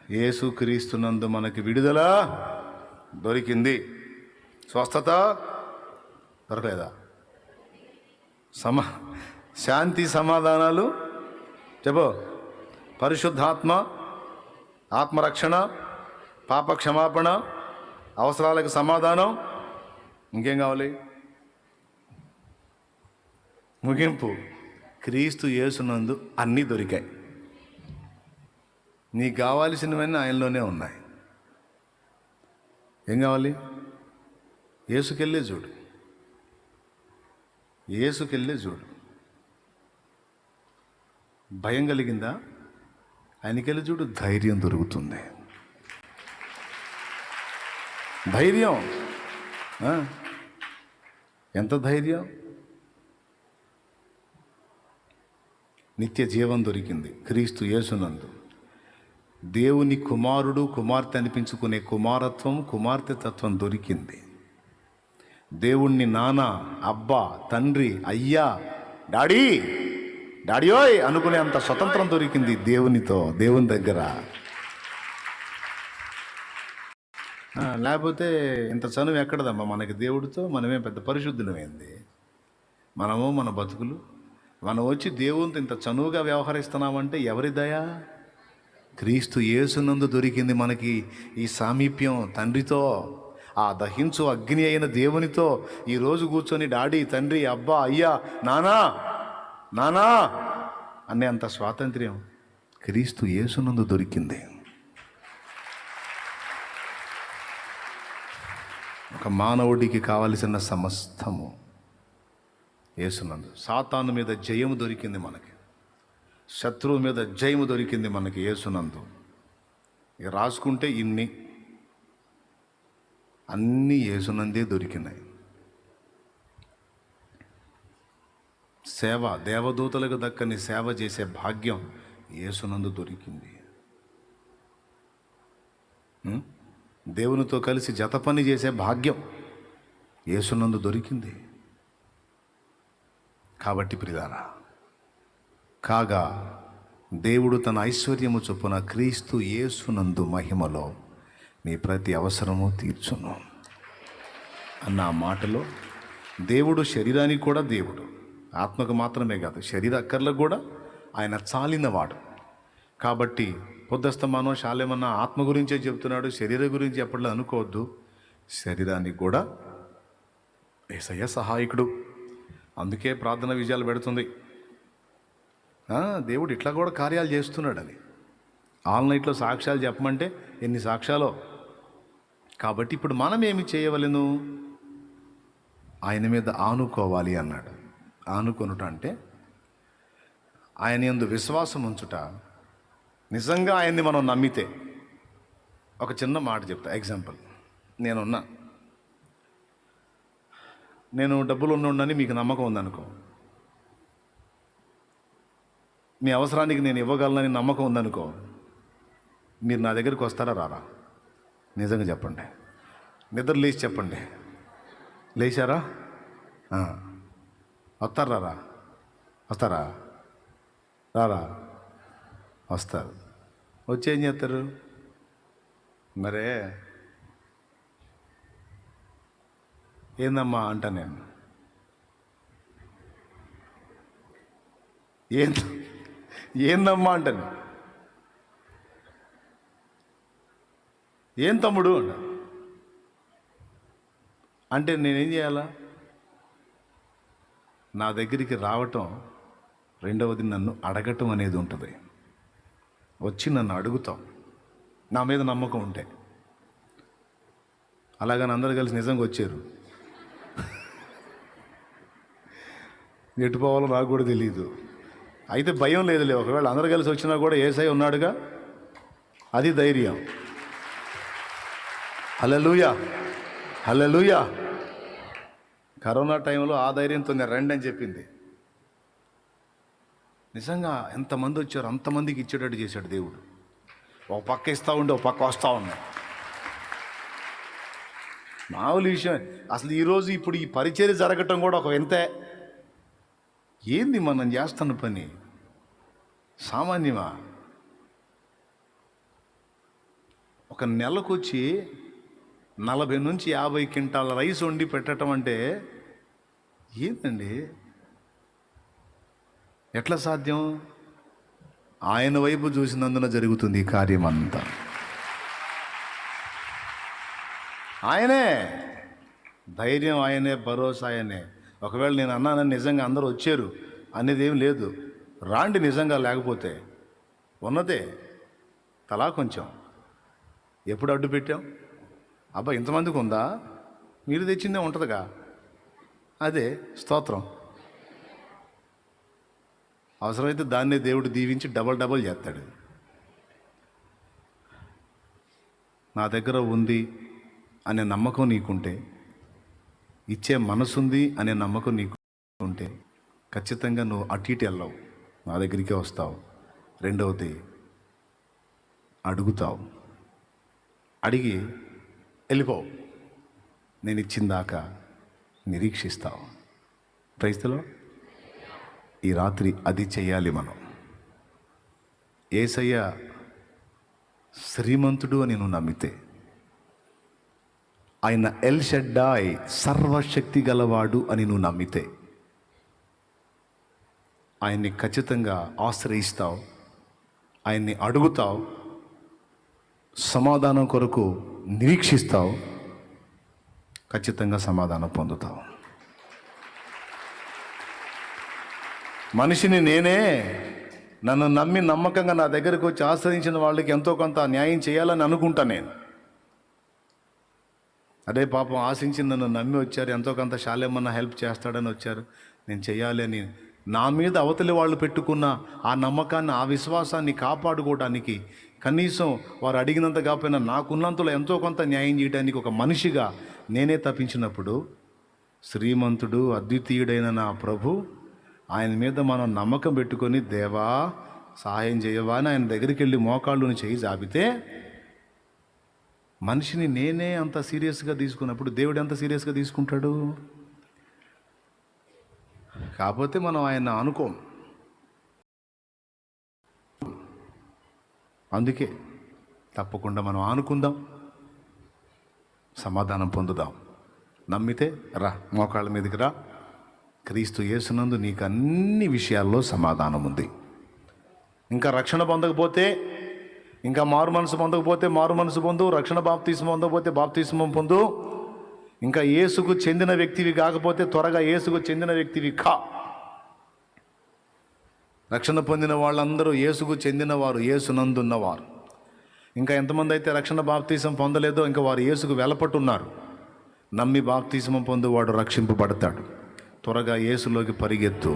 యేసుక్రీస్తునందు మనకి విడుదల దొరికింది. స్వస్థత దొరకలేదా? శాంతి సమాధానాలు చెప్పు. పరిశుద్ధాత్మ, ఆత్మరక్షణ, పాప క్షమాపణ, అవసరాలకు సమాధానం. ఇంకేం కావాలి? ముగింపు. క్రీస్తు యేసునందు అన్నీ దొరికాయి. నీకు కావాల్సినవన్నీ ఆయనలోనే ఉన్నాయి. ఏం కావాలి? యేసుకెళ్ళే చూడు, యేసుకెళ్ళే చూడు. భయం కలిగిందా? ఆయనకెళ్ళి చూడు, ధైర్యం దొరుకుతుంది. ధైర్యం ఎంత ధైర్యం! నిత్య జీవం దొరికింది క్రీస్తు యేసునందు. దేవుని కుమారుడు, కుమార్తె అనిపించుకునే కుమారత్వం, కుమార్తె తత్వం దొరికింది. దేవుణ్ణి నాన్న, అబ్బా, తండ్రి, అయ్యా, డాడీ, డాడీయోయ్ అనుకునే అంత స్వతంత్రం దొరికింది దేవునితో, దేవుని దగ్గర. లేకపోతే ఇంత చనువు ఎక్కడదమ్మా మనకి దేవుడితో? మనమే పెద్ద పరిశుద్ధులమైంది. మనము మన బతుకులు, మనం వచ్చి దేవునితో ఇంత చనువుగా వ్యవహరిస్తున్నామంటే ఎవరి దయ? క్రీస్తు యేసునందు దొరికింది మనకి ఈ సామీప్యం తండ్రితో, ఆ దహించు అగ్ని అయిన దేవునితో. ఈరోజు కూర్చొని డాడీ, తండ్రి, అబ్బా, అయ్యా, నానా, నానా అనే అంత స్వాతంత్ర్యం క్రీస్తు యేసునందు దొరికింది. ఒక మానవుడికి కావలసిన సమస్తము యేసునందు. సాతాను మీద జయము దొరికింది మనకి, శత్రువు మీద జయము దొరికింది మనకి యేసునందు. ఇక రాసుకుంటే అన్నీ యేసునందే దొరికినాయి. సేవ, దేవదూతలకు దక్కని సేవ చేసే భాగ్యం యేసునందు దొరికింది. దేవునితో కలిసి జత పని చేసే భాగ్యం యేసునందు దొరికింది. కాబట్టి ప్రియులారా, కాగా దేవుడు తన ఐశ్వర్యము చొప్పున క్రీస్తు యేసునందు మహిమలో మీ ప్రతి అవసరము తీర్చును అన్న ఆ మాటలో దేవుడు శరీరానికి కూడా దేవుడు, ఆత్మకు మాత్రమే కాదు, శరీర అక్కర్లకు కూడా ఆయన చాలినవాడు. కాబట్టి పొద్దస్తమానో శాలేమన్నా ఆత్మ గురించే చెప్తున్నాడు, శరీరం గురించి ఎప్పట్లో అనుకోవద్దు. శరీరానికి కూడా యేసయ్య సహాయకుడు. అందుకే ప్రార్థన విజయాలు పెడుతుంది. దేవుడు ఇట్లా కూడా కార్యాలు చేస్తున్నాడని. ఆన్లైన్లో సాక్ష్యాలు చెప్పమంటే ఎన్ని సాక్ష్యాలో. కాబట్టి ఇప్పుడు మనం ఏమి చేయవలెను? ఆయన మీద ఆనుకోవాలి అన్నాడు. ఆనుకొనుట అంటే ఆయన యందు విశ్వాసం ఉంచుట. నిజంగా ఆయన్ని మనం నమ్మితే, ఒక చిన్న మాట చెప్తా, ఎగ్జాంపుల్. నేను డబ్బులు ఉన్నోడని మీకు నమ్మకం ఉందనుకో, మీ అవసరానికి నేను ఇవ్వగలనని నమ్మకం ఉందనుకో, మీరు నా దగ్గరికి వస్తారా రారా? నిజంగా చెప్పండి, నిద్ర లేచి చెప్పండి. లేచారా? వస్తారా? వస్తారా? రారా? వస్తారు. వచ్చి ఏం చేస్తారు? మరే ఏందమ్మా అంట. నేను ఏందమ్మా అంటాను. ఏం తమ్ముడు అంటే నేనేం చేయాలా? నా దగ్గరికి రావటం, రెండవది నన్ను అడగటం అనేది ఉంటుంది. వచ్చి నన్ను అడుగుతాం, నా మీద నమ్మకం ఉంటే. అలాగని అందరూ కలిసి నిజంగా వచ్చారు, ఎటు పోవాలో నాకు కూడా తెలియదు. అయితే భయం లేదులే, ఒకవేళ అందరూ కలిసి వచ్చినా కూడా యేసయ్య ఉన్నాడుగా, అది ధైర్యం. హల్లెలూయా, హల్లెలూయా. కరోనా టైంలో ఆ ధైర్యంతో నేను రండి అని చెప్పింది. నిజంగా ఎంతమంది వచ్చారు అంతమందికి ఇచ్చేటట్టు చేశాడు దేవుడు. ఒక పక్క ఇస్తూ ఉండి ఒక పక్క వస్తూ ఉన్నాయి. మామూలు విషయం అసలు. ఈరోజు ఇప్పుడు ఈ పరిచర్య జరగటం కూడా ఒక వింతే. ఏంది మనం చేస్తున్న పని సామాన్యమా? ఒక నెలకొచ్చి 40 నుంచి 50 క్వింటాల రైస్ వండి పెట్టడం అంటే ఏంటండి? ఎట్లా సాధ్యం? ఆయన వైపు చూసినందున జరుగుతుంది ఈ కార్యం అంతా. ఆయనే ధైర్యం, ఆయనే భరోసా, ఆయనే. ఒకవేళ నేను అన్నానని నిజంగా అందరూ వచ్చారు అనేది ఏం లేదు. రాండి నిజంగా, లేకపోతే ఉన్నదే తలా కొంచెం. ఎప్పుడు అడ్డు పెట్టాం? అబ్బా ఇంతమందికి ఉందా? మీరు తెచ్చిందే ఉంటుందిగా, అదే స్తోత్రం. అవసరమైతే దాన్నే దేవుడు దీవించి డబల్ చేస్తాడు. నా దగ్గర ఉంది అనే నమ్మకం నీకుంటే, ఇచ్చే మనసుంది అనే నమ్మకం నీకు ఉంటే ఖచ్చితంగా నువ్వు అటు ఇటు వెళ్ళవు, నా దగ్గరికే వస్తావు. రెండవది, అడుగుతావు, అడిగి వెళ్ళిపోవు. నేను ఇచ్చిన దాకా నిరీక్షిస్తావు. ప్రైస్తలో ఈ రాత్రి అది చెయ్యాలి మనం. యేసయ్య శ్రీమంతుడు అని నువ్వు నమ్మితే, ఆయన ఎల్ షడ్డాయ్ సర్వశక్తి గలవాడు అని నువ్వు నమ్మితే, ఆయన్ని ఖచ్చితంగా ఆశ్రయిస్తావు, ఆయన్ని అడుగుతావు, సమాధానం కొరకు నిరీక్షిస్తావు, ఖచ్చితంగా సమాధానం పొందుతావు. మనిషిని నేనే, నన్ను నమ్మి నమ్మకంగా నా దగ్గరికి వచ్చి ఆశ్రయించిన వాళ్ళకి ఎంతో కొంత న్యాయం చేయాలని అనుకుంటా నేను. అదే పాపం ఆశించి నన్ను నమ్మి వచ్చారు, ఎంతో కొంత శాలేమన్నా హెల్ప్ చేస్తాడని వచ్చారు, నేను చెయ్యాలి అని. నా మీద అవతలి వాళ్ళు పెట్టుకున్న ఆ నమ్మకాన్ని, ఆ విశ్వాసాన్ని కాపాడుకోవడానికి కనీసం వారు అడిగినంత కాకపోయినా నాకున్నంతలో ఎంతో కొంత న్యాయం చేయడానికి ఒక మనిషిగా నేనే తప్పించినప్పుడు, శ్రీమంతుడు అద్వితీయుడైన నా ప్రభు, ఆయన మీద మనం నమ్మకం పెట్టుకొని, దేవా సహాయం చేయవా అని ఆయన దగ్గరికి వెళ్ళి మోకాళ్ళుని చేయి జాపితే, మనిషిని నేనే అంత సీరియస్గా తీసుకున్నప్పుడు దేవుడు ఎంత సీరియస్గా తీసుకుంటాడు? కాకపోతే మనం ఆయన అనుకోం. అందుకే తప్పకుండా మనం ఆనుకుందాం, సమాధానం పొందుదాం. నమ్మితే రా, మోకాళ్ళ మీదకి రా. క్రీస్తు యేసునందు నీకు అన్ని విషయాల్లో సమాధానం ఉంది. ఇంకా రక్షణ పొందకపోతే, ఇంకా మారు మనసు పొందకపోతే మారు మనసు పొందు, రక్షణ బాప్తిస్మం పొందకపోతే బాప్తిస్మం పొందు. ఇంకా యేసుకు చెందిన వ్యక్తివి కాకపోతే త్వరగా యేసుకు చెందిన వ్యక్తివి కా. రక్షణ పొందిన వాళ్ళందరూ యేసుకు చెందినవారు, యేసునందున్నవారు. ఇంకా ఎంతమంది అయితే రక్షణ బాప్తిస్మం పొందలేదో ఇంకా వారు యేసుకు వెలపట్టున్నారు. నమ్మి బాప్తిస్మం పొందు వాడు రక్షింపబడతాడు. త్వరగా యేసులోకి పరిగెత్తు.